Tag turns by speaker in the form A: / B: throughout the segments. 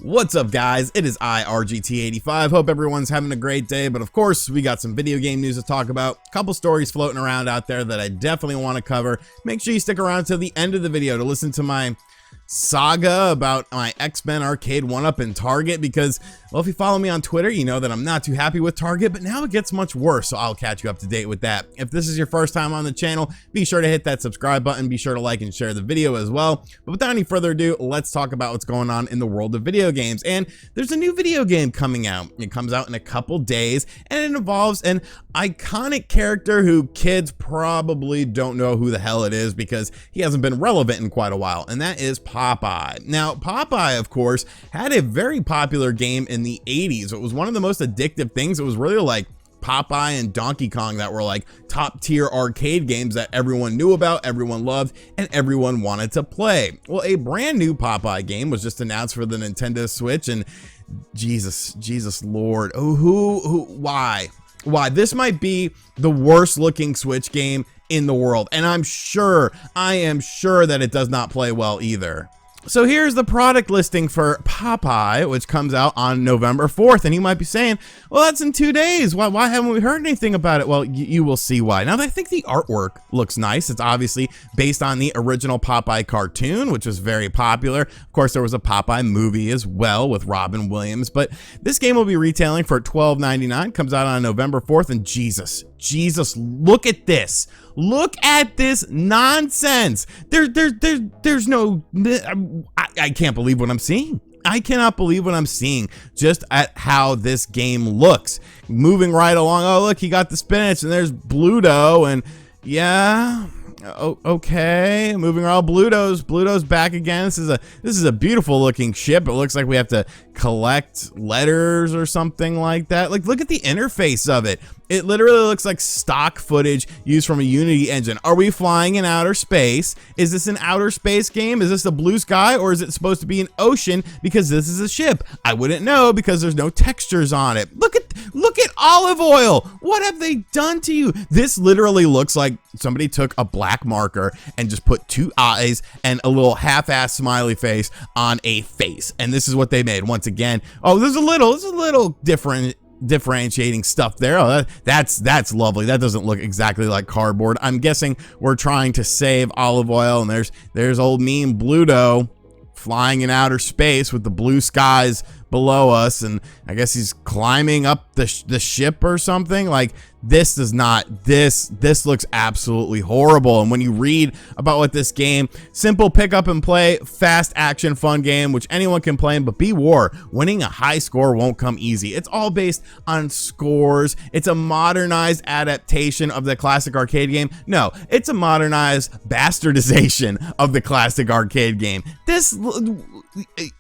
A: What's up, guys? It is RGT85. Hope everyone's having a great day, but of course we got some video game news to talk about, a couple stories floating around out there that I definitely want to cover. Make sure you stick around to the end of the video to listen to my saga about my X-Men Arcade1Up in Target, because, well, if you follow me on Twitter, you know that I'm not too happy with Target, but now it gets much worse, so I'll catch you up to date with that. If this is your first time on the channel, be sure to hit that subscribe button, be sure to like and share the video as well. But without any further ado, let's talk about what's going on in the world of video games. And there's a new video game coming out. It comes out in a couple days, and it involves an iconic character who kids probably don't know who the hell it is because he hasn't been relevant in quite a while, and that is Popeye. Now, Popeye, of course, had a very popular game in the 80s. It was one of the most addictive things. It was really like Popeye and Donkey Kong that were like top tier arcade games that everyone knew about, everyone loved, and everyone wanted to play. Well, a brand new Popeye game was just announced for the Nintendo Switch, and Jesus Lord, why? This might be the worst looking Switch game in the world, and I am sure that it does not play well either. So here's the product listing for Popeye, which comes out on November 4th, and you might be saying, well, that's in 2 days. Why haven't we heard anything about it? Well, you will see why. Now, I think the artwork looks nice. It's obviously based on the original Popeye cartoon, which was very popular. Of course, there was a Popeye movie as well with Robin Williams, but this game will be retailing for $12.99, comes out on November 4th, and Jesus, look at this. Look at this nonsense. There's no, I can't believe what I'm seeing. I cannot believe what I'm seeing just at how this game looks. Moving right along. Oh, look, he got the spinach, and there's Bluto, and yeah. Oh, okay, moving around. Bluto's back again. This is a beautiful looking ship. It looks like we have to collect letters or something like that. Like, look at the interface of it. It literally looks like stock footage used from a Unity engine. Are we flying in outer space? Is this an outer space game? Is this a blue sky, or is it supposed to be an ocean because this is a ship? I wouldn't know because there's no textures on it. Look at Olive Oil. What have they done to you? This literally looks like somebody took a black marker and just put two eyes and a little half-ass smiley face on a face. And this is what they made. Once again, oh, there's a little differentiating stuff there. Oh, that's lovely. That doesn't look exactly like cardboard. I'm guessing we're trying to save Olive Oil, and there's old mean Bluto flying in outer space with the blue skies below us, and I guess he's climbing up the ship or something. Like, this looks absolutely horrible. And when you read about what this game, simple pick up and play, fast action fun game which anyone can play, but be warned, winning a high score won't come easy. It's all based on scores. It's a modernized adaptation of the classic arcade game. No, it's a modernized bastardization of the classic arcade game.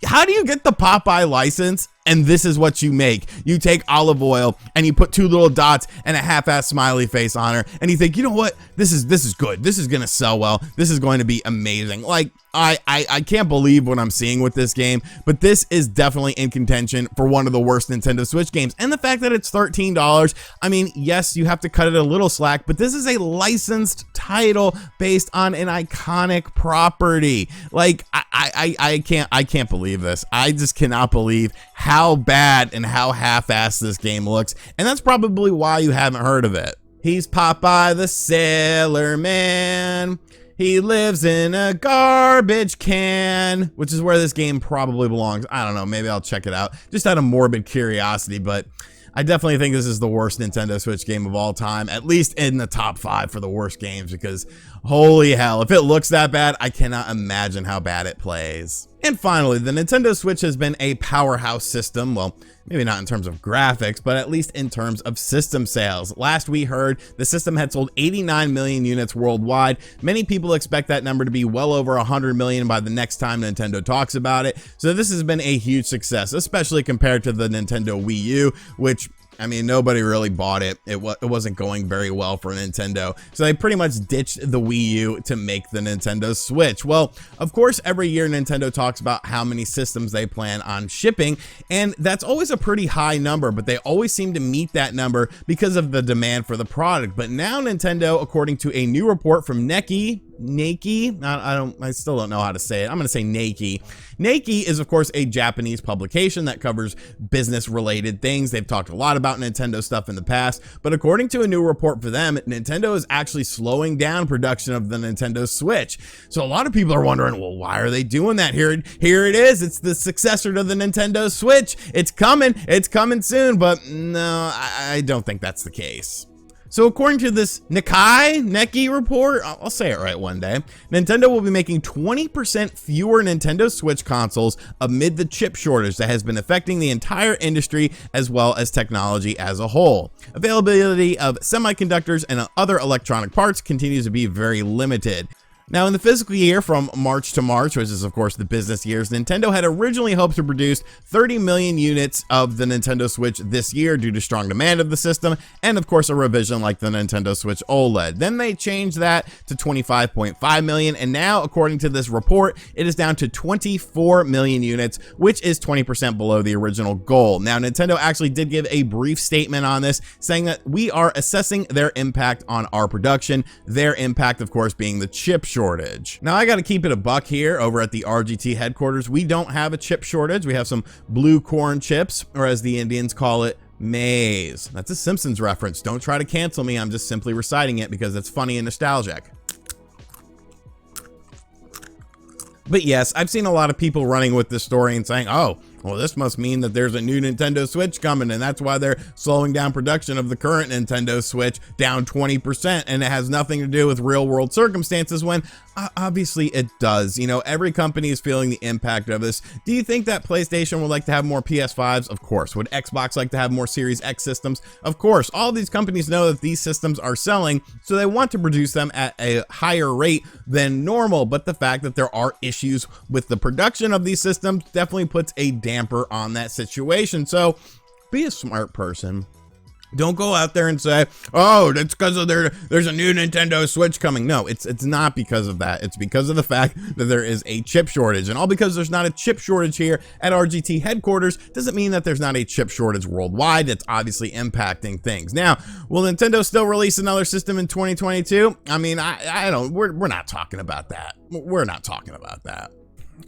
A: How do you get the Popeye license and this is what you make? You take Olive Oil and you put two little dots and a half-ass smiley face on her, and you think, you know what, this is good, this is gonna sell well, this is going to be amazing. Like, I can't believe what I'm seeing with this game, but this is definitely in contention for one of the worst Nintendo Switch games. And the fact that it's $13, I mean, yes, you have to cut it a little slack, but this is a licensed title based on an iconic property. Like, I can't believe this. I just cannot believe how bad and how half-assed this game looks, and that's probably why you haven't heard of it. He's Popeye the Sailor Man. He lives in a garbage can, which is where this game probably belongs. I don't know, maybe I'll check it out just out of morbid curiosity, but I definitely think this is the worst Nintendo Switch game of all time, at least in the top 5 for the worst games, because holy hell, if it looks that bad, I cannot imagine how bad it plays. And finally, the Nintendo Switch has been a powerhouse system. Well, maybe not in terms of graphics, but at least in terms of system sales. Last we heard, the system had sold 89 million units worldwide. Many people expect that number to be well over 100 million by the next time Nintendo talks about it. So this has been a huge success, especially compared to the Nintendo Wii U, which, I mean, nobody really bought it. It wasn't going very well for Nintendo. So they pretty much ditched the Wii U to make the Nintendo Switch. Well, of course, every year Nintendo talks about how many systems they plan on shipping, and that's always a pretty high number, but they always seem to meet that number because of the demand for the product. But now Nintendo, according to a new report from Neki, I still don't know how to say it. I'm going to say Nike. Nike is, of course, a Japanese publication that covers business-related things. They've talked a lot about Nintendo stuff in the past, but according to a new report for them, Nintendo is actually slowing down production of the Nintendo Switch. So a lot of people are wondering, well, why are they doing that? Here it is. It's the successor to the Nintendo Switch. It's coming soon, but no, I don't think that's the case. So according to this Nikkei report, I'll say it right one day, Nintendo will be making 20% fewer Nintendo Switch consoles amid the chip shortage that has been affecting the entire industry as well as technology as a whole. Availability of semiconductors and other electronic parts continues to be very limited. Now, in the fiscal year from March to March, which is of course the business years, Nintendo had originally hoped to produce 30 million units of the Nintendo Switch this year due to strong demand of the system and of course a revision like the Nintendo Switch OLED. Then they changed that to 25.5 million, and now according to this report, it is down to 24 million units, which is 20% below the original goal. Now, Nintendo actually did give a brief statement on this, saying that we are assessing their impact on our production, their impact of course being the chip shortage. Now, I got to keep it a buck here over at the RGT headquarters. We don't have a chip shortage. We have some blue corn chips, or as the Indians call it, maize. That's a Simpsons reference. Don't try to cancel me. I'm just simply reciting it because it's funny and nostalgic. But yes, I've seen a lot of people running with this story and saying, oh, well, this must mean that there's a new Nintendo Switch coming, and that's why they're slowing down production of the current Nintendo Switch down 20%, and it has nothing to do with real world circumstances, when obviously it does. You know, every company is feeling the impact of this. Do you think that PlayStation would like to have more PS5s? Of course. Would Xbox like to have more Series X systems? Of course. All these companies know that these systems are selling, so they want to produce them at a higher rate than normal, but the fact that there are issues with the production of these systems definitely puts a damper on that situation. So be a smart person. Don't go out there and say, oh, that's because of there's a new Nintendo Switch coming. No, it's not because of that. It's because of the fact that there is a chip shortage. And all because there's not a chip shortage here at RGT headquarters doesn't mean that there's not a chip shortage worldwide. It's obviously impacting things. Now, will Nintendo still release another system in 2022? I mean, we're not talking about that. We're not talking about that.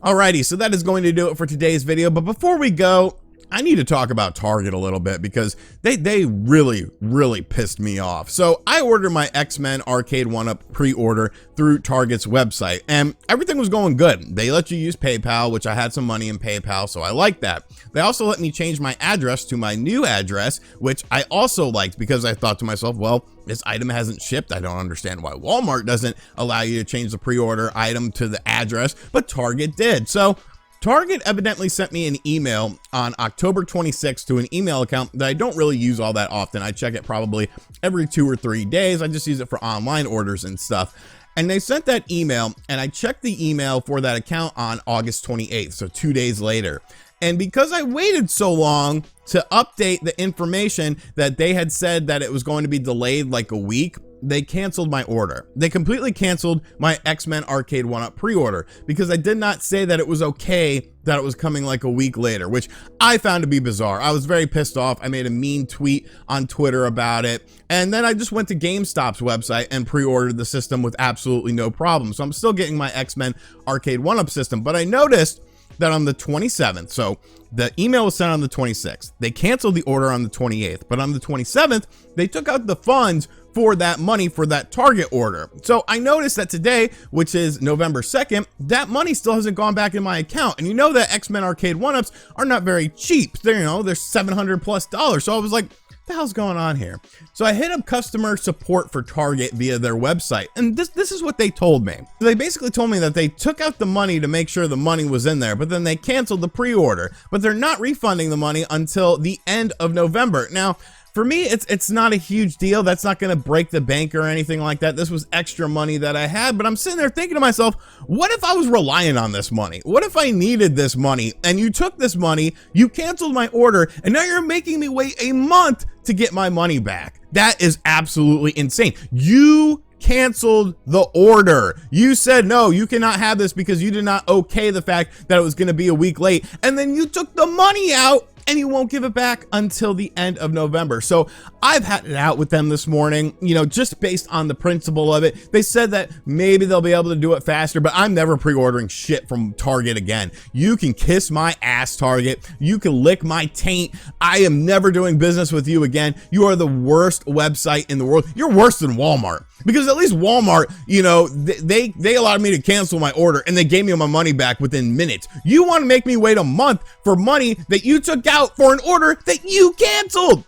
A: Alrighty, so that is going to do it for today's video. But before we go, I need to talk about Target a little bit because they really pissed me off. So I ordered my X-Men Arcade1Up pre-order through Target's website, and everything was going good. They let you use PayPal, which I had some money in PayPal, so I liked that. They also let me change my address to my new address, which I also liked because I thought to myself, well, this item hasn't shipped. I don't understand why Walmart doesn't allow you to change the pre-order item to the address, but Target did. So Target evidently sent me an email on October 26th to an email account that I don't really use all that often. I check it probably every 2 or 3 days. I just use it for online orders and stuff. And they sent that email, and I checked the email for that account on August 28th, so 2 days later. And because I waited so long to update the information that they had said that it was going to be delayed like a week, they canceled my order. They completely canceled my X-Men Arcade1Up pre-order because I did not say that it was okay that it was coming like a week later, which I found to be bizarre. I was very pissed off. I made a mean tweet on Twitter about it. And then I just went to GameStop's website and pre-ordered the system with absolutely no problem. So I'm still getting my X-Men Arcade1Up system, but I noticed that on the 27th, so the email was sent on the 26th. They canceled the order on the 28th, but on the 27th, they took out the funds for that money for that Target order. So I noticed that today, which is November 2nd, that money still hasn't gone back in my account. And you know that X-Men Arcade1Ups are not very cheap. They're, they're $700+. So I was like, what the hell's going on here? So I hit up customer support for Target via their website, and this is what they told me. They basically told me that they took out the money to make sure the money was in there, but then they canceled the pre-order, but they're not refunding the money until the end of November. Now, for me, it's not a huge deal. That's not going to break the bank or anything like that. This was extra money that I had, but I'm sitting there thinking to myself, what if I was relying on this money? What if I needed this money and you took this money, you canceled my order, and now you're making me wait a month to get my money back? That is absolutely insane. You canceled the order. You said, no, you cannot have this because you did not okay the fact that it was going to be a week late. And then you took the money out and you won't give it back until the end of November. So I've had it out with them this morning, you know, just based on the principle of it. They said that maybe they'll be able to do it faster, but I'm never pre-ordering shit from Target again. You can kiss my ass, Target. You can lick my taint. I am never doing business with you again. You are the worst website in the world. You're worse than Walmart, because at least Walmart, you know, they allowed me to cancel my order and they gave me my money back within minutes. You want to make me wait a month for money that you took out for an order that you canceled.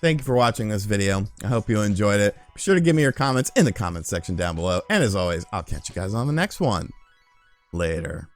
A: Thank you for watching this video. I hope you enjoyed it. Be sure to give me your comments in the comments section down below. And as always, I'll catch you guys on the next one. Later.